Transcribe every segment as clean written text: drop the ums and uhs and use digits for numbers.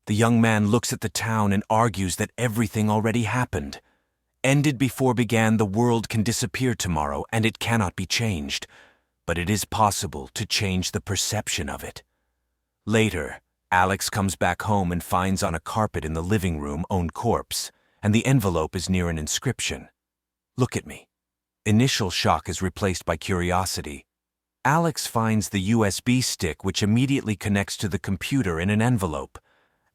The young man looks at the town and argues that everything already happened. Ended before began, the world can disappear tomorrow and it cannot be changed. But it is possible to change the perception of it. Later, Alex comes back home and finds on a carpet in the living room own corpse, and the envelope is near an inscription. Look at me. Initial shock is replaced by curiosity. Alex finds the USB stick which immediately connects to the computer in an envelope.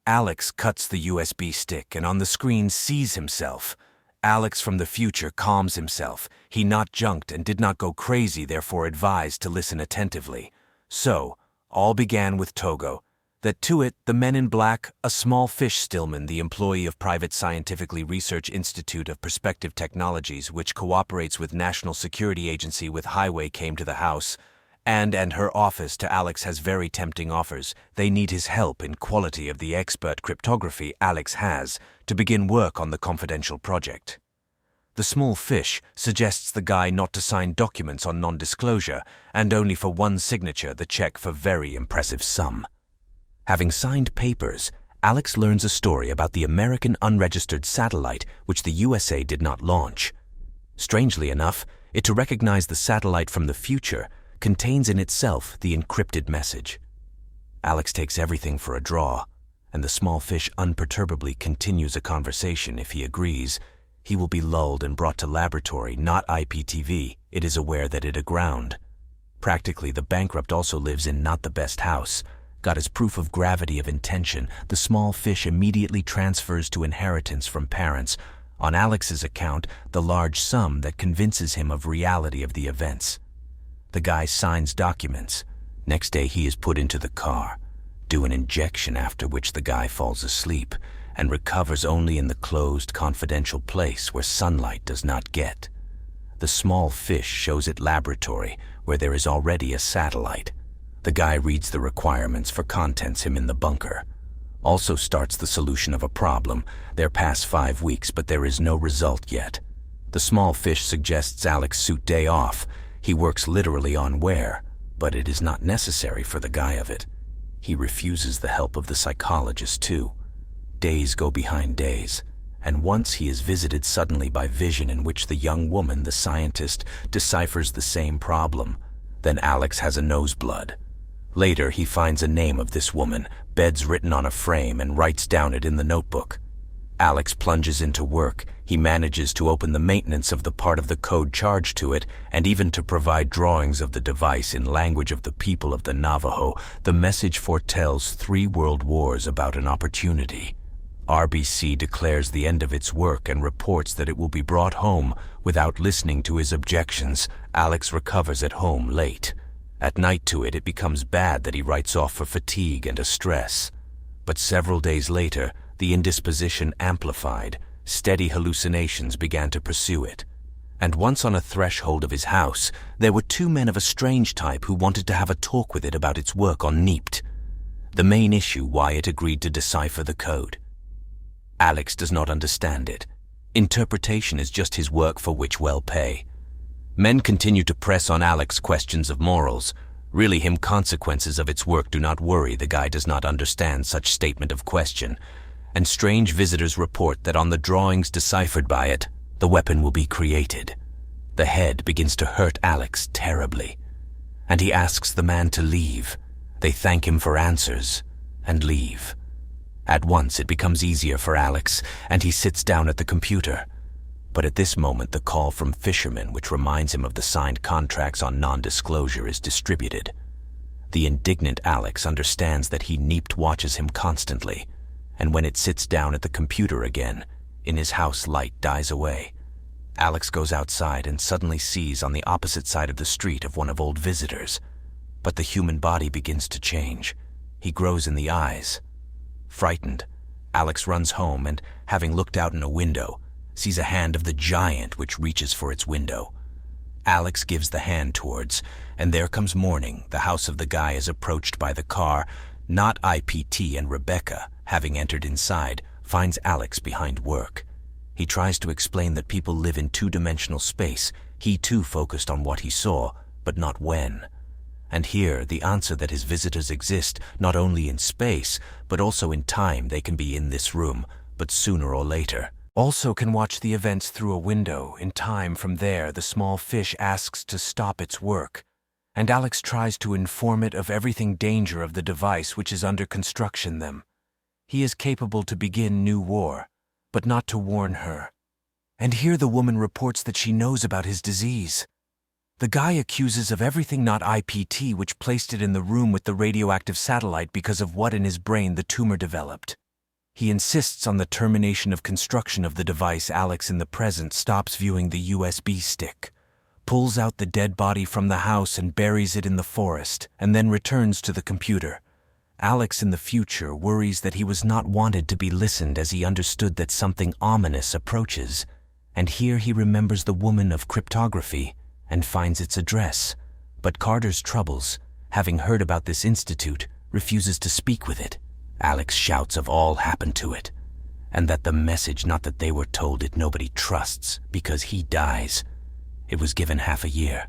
Alex cuts the USB stick and on the screen sees himself. Alex from the future calms himself. He not junked and did not go crazy, therefore advised to listen attentively. So, all began with Togo. That to it, the men in black, a small fish Stillman, the employee of Private Scientifically Research Institute of Perspective Technologies, which cooperates with National Security Agency with Highway, came to the house, and her office to Alex has very tempting offers. They need his help in quality of the expert cryptography Alex has to begin work on the confidential project. The small fish suggests the guy not to sign documents on non-disclosure and only for one signature the check for very impressive sum. Having signed papers, Alex learns a story about the American unregistered satellite which the USA did not launch. Strangely enough, it to recognize the satellite from the future contains in itself the encrypted message. Alex takes everything for a draw, and the small fish unperturbably continues a conversation. If he agrees, he will be lulled and brought to laboratory, not IPTV. It is aware that it aground. Practically, the bankrupt also lives in not the best house. Got his proof of gravity of intention, the small fish immediately transfers to inheritance from parents, on Alex's account, the large sum that convinces him of reality of the events. The guy signs documents. Next day he is put into the car, do an injection, after which the guy falls asleep and recovers only in the closed, confidential place where sunlight does not get. The small fish shows it laboratory where there is already a satellite. The guy reads the requirements for contents him in the bunker. Also starts the solution of a problem. There pass 5 weeks, but there is no result yet. The small fish suggests Alex suit day off. He works literally on where, but it is not necessary for the guy of it. He refuses the help of the psychologist too. Days go behind days, and once he is visited suddenly by vision in which the young woman, the scientist, deciphers the same problem. Then Alex has a noseblood. Later, he finds a name of this woman, beds written on a frame, and writes down it in the notebook. Alex plunges into work. He manages to open the maintenance of the part of the code charged to it, and even to provide drawings of the device in language of the people of the Navajo. The message foretells 3 world wars about an opportunity. RBC declares the end of its work and reports that it will be brought home without listening to his objections. Alex recovers at home late. At night to it becomes bad that he writes off for fatigue and a stress. But several days later, the indisposition amplified. Steady hallucinations began to pursue it. And once on a threshold of his house, there were 2 men of a strange type who wanted to have a talk with it about its work on NEEPT. The main issue why it agreed to decipher the code. Alex does not understand it. Interpretation is just his work for which well pay. Men continue to press on Alex questions of morals. Really him consequences of its work do not worry. The guy does not understand such statement of question. And strange visitors report that on the drawings deciphered by it, the weapon will be created. The head begins to hurt Alex terribly, and he asks the man to leave. They thank him for answers and leave. At once it becomes easier for Alex, and he sits down at the computer. But at this moment the call from fishermen, which reminds him of the signed contracts on non-disclosure, is distributed. The indignant Alex understands that he NEEPT watches him constantly, and when it sits down at the computer again, in his house light dies away. Alex goes outside and suddenly sees on the opposite side of the street of one of old visitors. But the human body begins to change. He grows in the eyes. Frightened, Alex runs home and, having looked out in a window, sees a hand of the giant which reaches for its window. Alex gives the hand towards, and there comes morning. The house of the guy is approached by the car. Not IPT, and Rebecca, having entered inside, finds Alex behind work. He tries to explain that people live in 2-dimensional space. He too focused on what he saw, but not when. and here the answer that his visitors exist not only in space, but also in time. They can be in this room, but sooner or later. Also can watch the events through a window in time. From there, the small fish asks to stop its work, and Alex tries to inform it of everything danger of the device which is under construction them. He is capable to begin new war, but not to warn her. And here the woman reports that she knows about his disease. The guy accuses of everything not IPT, which placed it in the room with the radioactive satellite because of what in his brain the tumor developed. He insists on the termination of construction of the device. Alex in the present stops viewing the USB stick, pulls out the dead body from the house and buries it in the forest, and then returns to the computer. Alex in the future worries that he was not wanted to be listened, as he understood that something ominous approaches, and here he remembers the woman of cryptography and finds its address. But Carter's troubles, having heard about this institute, refuses to speak with it. Alex shouts of all happened to it, and that the message, not that they were told it, nobody trusts, because he dies. It was given half a year.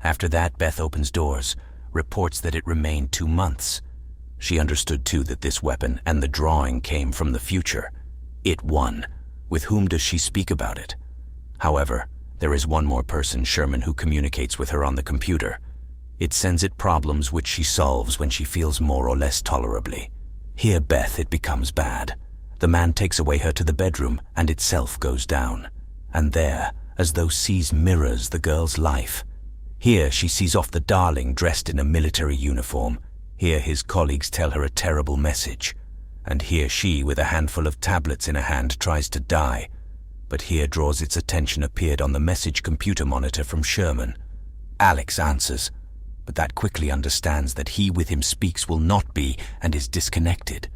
After that, Beth opens doors, reports that it remained 2 months. She understood too that this weapon and the drawing came from the future. It won. With whom does she speak about it? However, there is one more person, Sherman, who communicates with her on the computer. It sends it problems which she solves when she feels more or less tolerably. Here, Beth, it becomes bad. The man takes away her to the bedroom, and itself goes down. And there, as though sees mirrors the girl's life. Here she sees off the darling dressed in a military uniform. Here his colleagues tell her a terrible message. And here she, with a handful of tablets in her hand, tries to die. But here draws its attention appeared on the message computer monitor from Sherman. Alex answers, but that quickly understands that he with him speaks will not be, and is disconnected.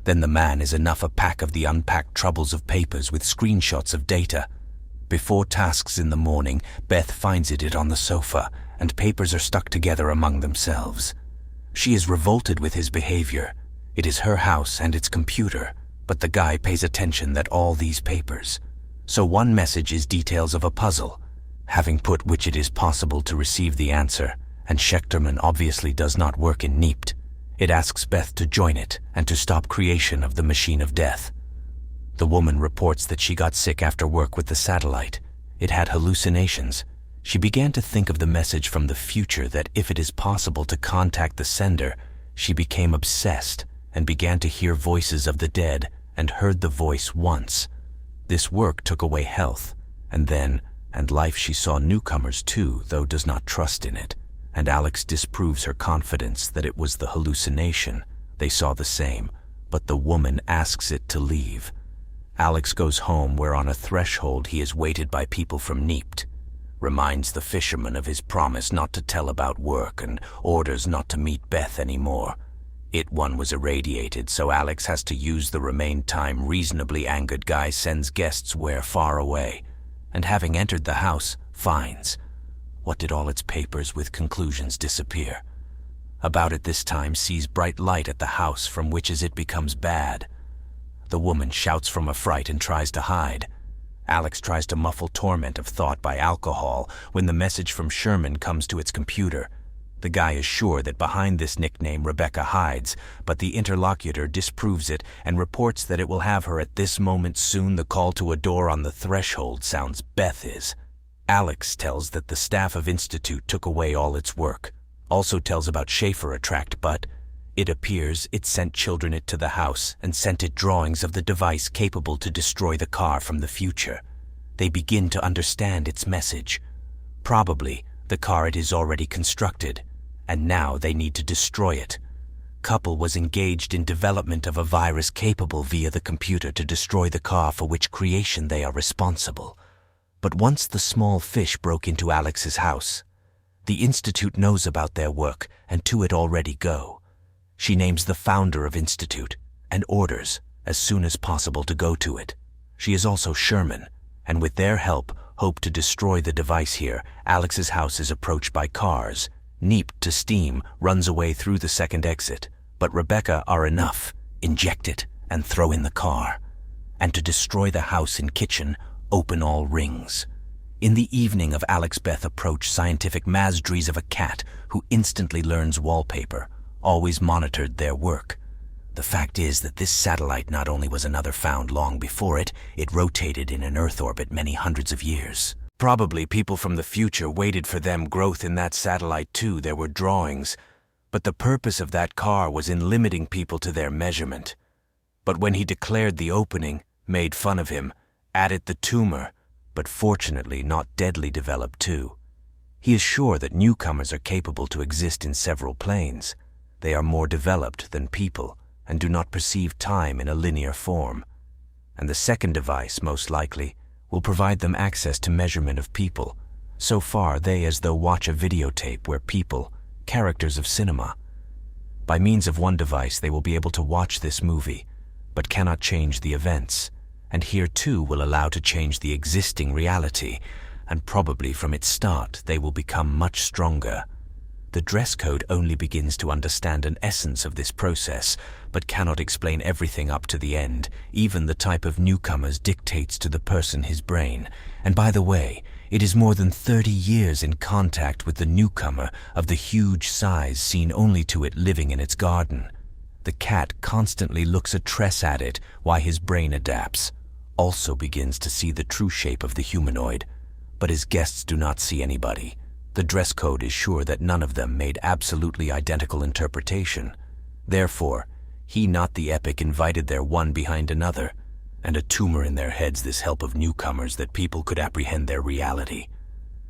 Then the man is enough a pack of the unpacked troubles of papers with screenshots of data. Before tasks in the morning, Beth finds it on the sofa, and papers are stuck together among themselves. She is revolted with his behavior. It is her house and its computer, but the guy pays attention that all these papers. So one message is details of a puzzle, having put which it is possible to receive the answer, and Schechterman obviously does not work in NEEPT. It asks Beth to join it and to stop creation of the machine of death. The woman reports that she got sick after work with the satellite. It had hallucinations. She began to think of the message from the future, that if it is possible to contact the sender, she became obsessed and began to hear voices of the dead and heard the voice once. This work took away health, and life. She saw newcomers too, though does not trust in it, and Alex disproves her confidence that it was the hallucination. They saw the same, but the woman asks it to leave. Alex goes home, where on a threshold he is waited by people from NEEPT, reminds the fisherman of his promise not to tell about work, and orders not to meet Beth anymore. One was irradiated, so Alex has to use the remain time. Reasonably angered guy sends guests where far away, and having entered the house, finds. What did all its papers with conclusions disappear? About it this time sees bright light at the house, from which as it becomes bad. The woman shouts from affright and tries to hide. Alex tries to muffle torment of thought by alcohol when the message from Sherman comes to its computer. The guy is sure that behind this nickname Rebecca hides, but the interlocutor disproves it and reports that it will have her at this moment soon. The call to a door on the threshold sounds. Beth is. Alex tells that the staff of Institute took away all its work. Also tells about Schaefer Attract, but it appears it sent children it to the house and sent it drawings of the device capable to destroy the car from the future. They begin to understand its message. Probably the car it is already constructed, and now they need to destroy it. Couple was engaged in development of a virus capable via the computer to destroy the car, for which creation they are responsible. But once the small fish broke into Alex's house, the Institute knows about their work and to it already go. She names the founder of Institute and orders as soon as possible to go to it. She is also Sherman, and with their help hope to destroy the device here. Alex's house is approached by cars. Neep to steam runs away through the second exit, but Rebecca are enough. Inject it and throw in the car. And to destroy the house and kitchen, open all rings. In the evening of Alex, Beth approached scientific masteries of a cat who instantly learns wallpaper, always monitored their work. The fact is that this satellite not only was another found long before it rotated in an Earth orbit many hundreds of years. Probably people from the future waited for them growth in that satellite too. There were drawings, but the purpose of that car was in limiting people to their measurement. But when he declared the opening, made fun of him, added the tumor, but fortunately not deadly developed too. He is sure that newcomers are capable to exist in several planes. They are more developed than people and do not perceive time in a linear form. And the second device, most likely, will provide them access to measurement of people. So far, they as though watch a videotape where people, characters of cinema. By means of one device, they will be able to watch this movie, but cannot change the events. And here too will allow to change the existing reality, and probably from its start they will become much stronger. The dress code only begins to understand an essence of this process, but cannot explain everything up to the end. Even the type of newcomers dictates to the person his brain. And by the way, it is more than 30 years in contact with the newcomer of the huge size seen only to it living in its garden. The cat constantly looks a tress at it while his brain adapts, also begins to see the true shape of the humanoid. But his guests do not see anybody. The dress code is sure that none of them made absolutely identical interpretation. Therefore, he not the epic invited their one behind another, and a tumor in their heads this help of newcomers that people could apprehend their reality.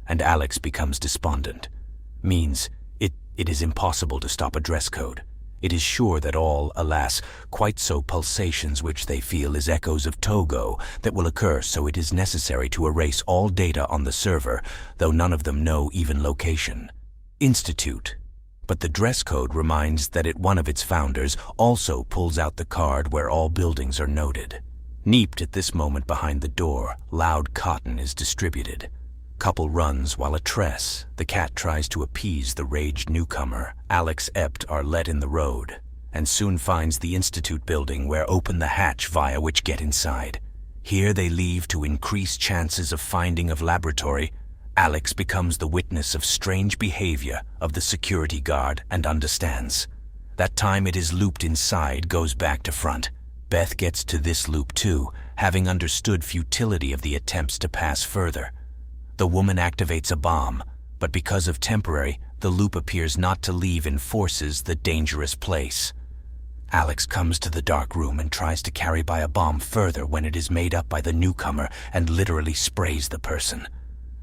And Alex becomes despondent. Means it is impossible to stop a dress code. It is sure that all, alas, quite so pulsations which they feel is echoes of Togo that will occur, so it is necessary to erase all data on the server, though none of them know even location. Institute. But the dress code reminds that one of its founders also pulls out the card where all buildings are noted. Neaped at this moment behind the door, loud cotton is distributed. Couple runs while a tress, the cat tries to appease the raged newcomer. Alex Ept are let in the road, and soon finds the Institute building where open the hatch via which get inside. Here they leave to increase chances of finding of laboratory. Alex becomes the witness of strange behavior of the security guard and understands. That time it is looped inside goes back to front. Beth gets to this loop too, having understood futility of the attempts to pass further. The woman activates a bomb, but because of temporary, the loop appears not to leave and forces the dangerous place. Alex comes to the dark room and tries to carry by a bomb further when it is made up by the newcomer and literally sprays the person.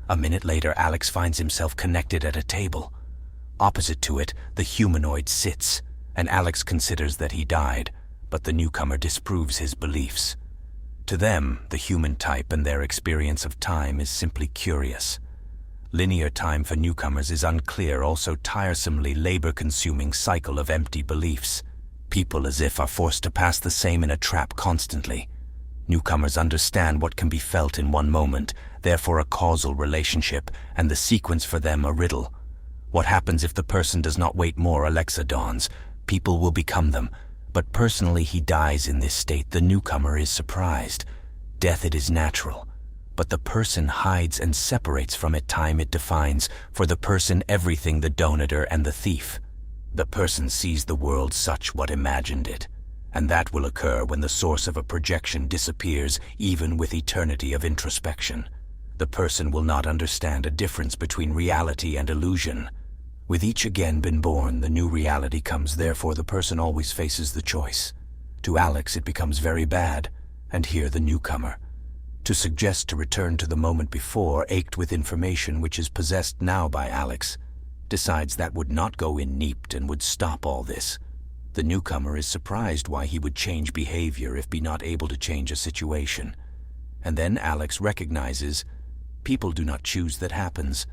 A minute later, Alex finds himself connected at a table. Opposite to it, the humanoid sits, and Alex considers that he died, but the newcomer disproves his beliefs. To them, the human type and their experience of time is simply curious. Linear time for newcomers is unclear, also tiresomely labor-consuming cycle of empty beliefs. People as if are forced to pass the same in a trap constantly. Newcomers understand what can be felt in one moment, therefore a causal relationship, and the sequence for them a riddle. What happens if the person does not wait more? Alexa dawns. People will become them. But personally he dies in this state. The newcomer is surprised. Death it is natural. But the person hides and separates from it time it defines. For the person everything the donator and the thief. The person sees the world such what imagined it. And that will occur when the source of a projection disappears, even with eternity of introspection. The person will not understand a difference between reality and illusion. With each again been born, the new reality comes, therefore the person always faces the choice. To Alex it becomes very bad, and here the newcomer. To suggest to return to the moment before, ached with information which is possessed now by Alex, decides that would not go in neaped and would stop all this. The newcomer is surprised why he would change behavior if be not able to change a situation. And then Alex recognizes, people do not choose, that happens.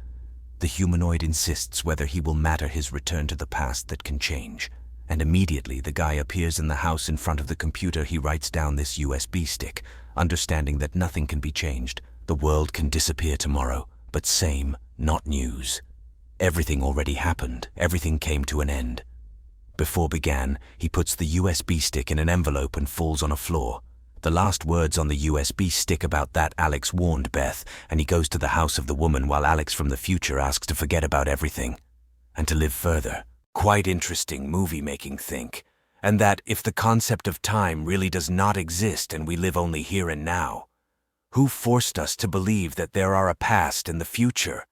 The humanoid insists whether he will matter his return to the past that can change. And immediately the guy appears in the house in front of the computer. He writes down this USB stick, understanding that nothing can be changed. The world can disappear tomorrow, but same, not news. Everything already happened. Everything came to an end. Before began, he puts the USB stick in an envelope and falls on a floor. The last words on the USB stick about that Alex warned Beth, and he goes to the house of the woman while Alex from the future asks to forget about everything and to live further. Quite interesting movie-making think. And that if the concept of time really does not exist and we live only here and now, who forced us to believe that there are a past and the future?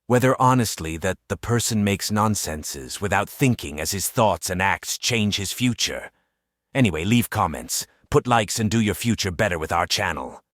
Whether honestly that the person makes nonsenses without thinking as his thoughts and acts change his future. Anyway, leave comments, put likes and do your future better with our channel.